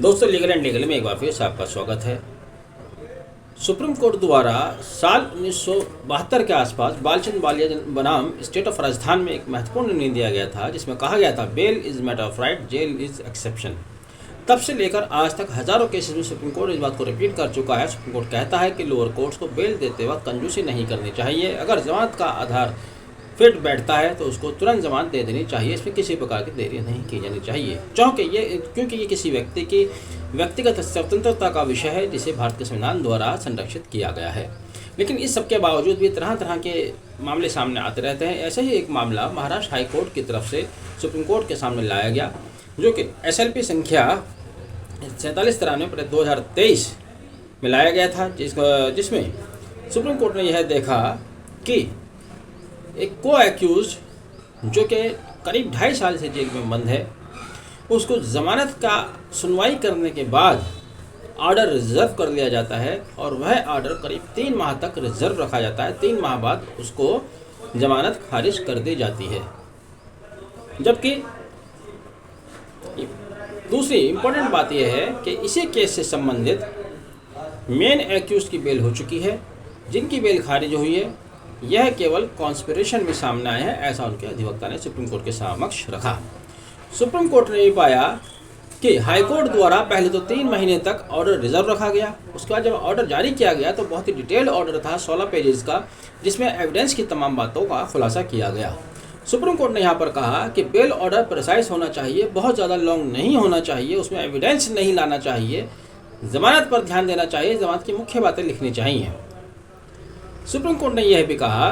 दोस्तों, legal and legal में एक बार फिर से आपका स्वागत है। सुप्रीम कोर्ट द्वारा साल 1972 के आसपास बालचंद बालिया बनाम स्टेट ऑफ राजस्थान में एक महत्वपूर्ण निर्णय दिया गया था, जिसमें कहा गया था bail is matter of right, jail is exception. तब से लेकर आज तक हजारों केसेस में सुप्रीम कोर्ट इस बात को रिपीट कर चुका है। सुप्रीम कोर्ट कहता है कि लोअर कोर्ट्स को बेल देते वक्त कंजूसी नहीं करनी चाहिए। अगर जमानत का आधार फिट बैठता है तो उसको तुरंत जमानत दे देनी चाहिए। इसमें किसी प्रकार की देरी नहीं की जानी चाहिए, क्योंकि ये किसी व्यक्ति की व्यक्तिगत स्वतंत्रता का विषय है, जिसे भारत के संविधान द्वारा संरक्षित किया गया है। लेकिन इस सब के बावजूद भी तरह तरह के मामले सामने आते रहते हैं। ऐसे ही एक मामला महाराष्ट्र हाई कोर्ट की तरफ से सुप्रीम कोर्ट के सामने लाया गया, जो कि SLP संख्या 4793/2023 में लाया गया था, जिसमें सुप्रीम कोर्ट ने यह देखा कि एक को एक्यूज जो कि करीब 2.5 साल से जेल में बंद है, उसको ज़मानत का सुनवाई करने के बाद ऑर्डर रिजर्व कर लिया जाता है और वह ऑर्डर करीब 3 माह तक रिजर्व रखा जाता है। 3 माह बाद उसको ज़मानत खारिज कर दी जाती है। जबकि दूसरी इम्पोर्टेंट बात यह है कि इसी केस से संबंधित मेन एक्यूज की बेल हो चुकी है। जिनकी बेल खारिज हुई है, यह केवल कॉन्स्पिरेशन में सामने आए हैं, ऐसा उनके अधिवक्ता ने सुप्रीम कोर्ट के समक्ष रखा। सुप्रीम कोर्ट ने ये पाया कि हाई कोर्ट द्वारा पहले तो 3 महीने तक ऑर्डर रिजर्व रखा गया। उसके बाद जब ऑर्डर जारी किया गया तो बहुत ही डिटेल्ड ऑर्डर था, 16 पेजेस का, जिसमें एविडेंस की तमाम बातों का खुलासा किया गया। सुप्रीम कोर्ट ने यहाँ पर कहा कि बेल ऑर्डर प्रिसाइज होना चाहिए, बहुत ज़्यादा लॉन्ग नहीं होना चाहिए, उसमें एविडेंस नहीं लाना चाहिए, ज़मानत पर ध्यान देना चाहिए, ज़मानत की मुख्य बातें लिखनी चाहिए। सुप्रीम कोर्ट ने यह भी कहा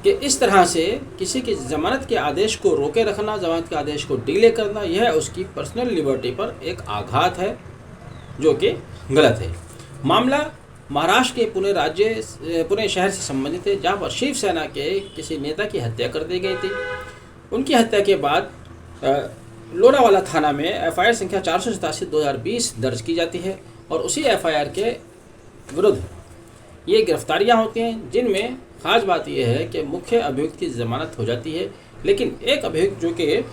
कि इस तरह से किसी की ज़मानत के आदेश को रोके रखना, ज़मानत के आदेश को डिले करना, यह उसकी पर्सनल लिबर्टी पर एक आघात है, जो कि गलत है। मामला महाराष्ट्र के पुणे शहर से संबंधित है, जहां पर शिवसेना के किसी नेता की हत्या कर दी गई थी। उनकी हत्या के बाद लोनावाला थाना में FIR संख्या 487/2020 दर्ज की जाती है और उसी FIR के विरुद्ध ये गिरफ्तारियां होती हैं, जिनमें ख़ास बात यह है कि मुख्य अभियुक्त की ज़मानत हो जाती है। लेकिन एक अभियुक्त जो कि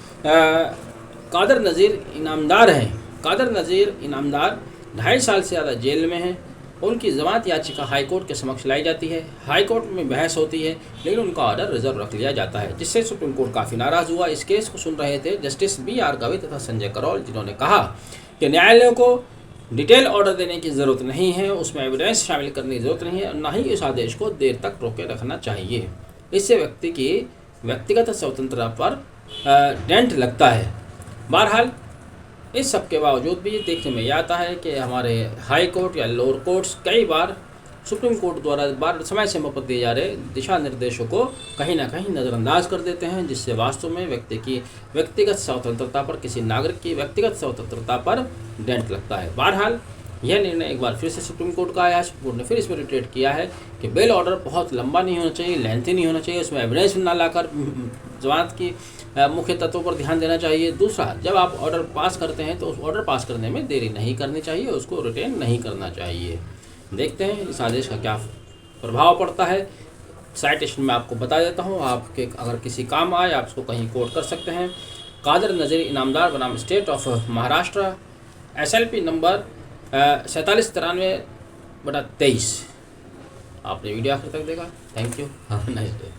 कादर नज़ीर इनामदार हैं, कादर नज़ीर इनामदार 2.5 साल से ज़्यादा जेल में हैं, उनकी ज़मानत याचिका हाई कोर्ट के समक्ष लाई जाती है। हाई कोर्ट में बहस होती है, लेकिन उनका ऑर्डर रिजर्व रख लिया जाता है, जिससे सुप्रीम कोर्ट काफ़ी नाराज़ हुआ। इस केस को सुन रहे थे जस्टिस BR गवई तथा संजय करोल, जिन्होंने कहा कि न्यायालयों को डिटेल ऑर्डर देने की ज़रूरत नहीं है, उसमें एविडेंस शामिल करने की ज़रूरत नहीं है, ना ही इस आदेश को देर तक रोके रखना चाहिए। इससे व्यक्ति की व्यक्तिगत स्वतंत्रता पर डेंट लगता है। बहरहाल इस सब के बावजूद भी ये देखने में आता है कि हमारे हाई कोर्ट या लोअर कोर्ट्स कई बार सुप्रीम कोर्ट द्वारा समय समय पर दिए जा रहे दिशा निर्देशों को कहीं ना कहीं नज़रअंदाज कर देते हैं, जिससे वास्तव में व्यक्ति की व्यक्तिगत स्वतंत्रता पर, किसी नागरिक की व्यक्तिगत स्वतंत्रता पर डेंट लगता है। बहरहाल यह निर्णय एक बार फिर से सुप्रीम कोर्ट का आया है। सुप्रीम कोर्ट ने फिर इसमें रिट्रेट किया है कि बेल ऑर्डर बहुत लंबा नहीं होना चाहिए, लेंथी नहीं होना चाहिए, उसमें एविडेंस ना लाकर जमानत की मुख्य तत्वों पर ध्यान देना चाहिए। दूसरा, जब आप ऑर्डर पास करते हैं तो उस ऑर्डर पास करने में देरी नहीं करनी चाहिए, उसको रिटेन नहीं करना चाहिए। देखते हैं इस आदेश का क्या प्रभाव पड़ता है। साइटेशन में आपको बता देता हूँ, आपके अगर किसी काम आए आप उसको कहीं कोट कर सकते हैं। कादर नज़ीर इनामदार बनाम state of Maharashtra, SLP number 4793/23। आपने वीडियो आखिर तक देखा, thank you, have a nice day.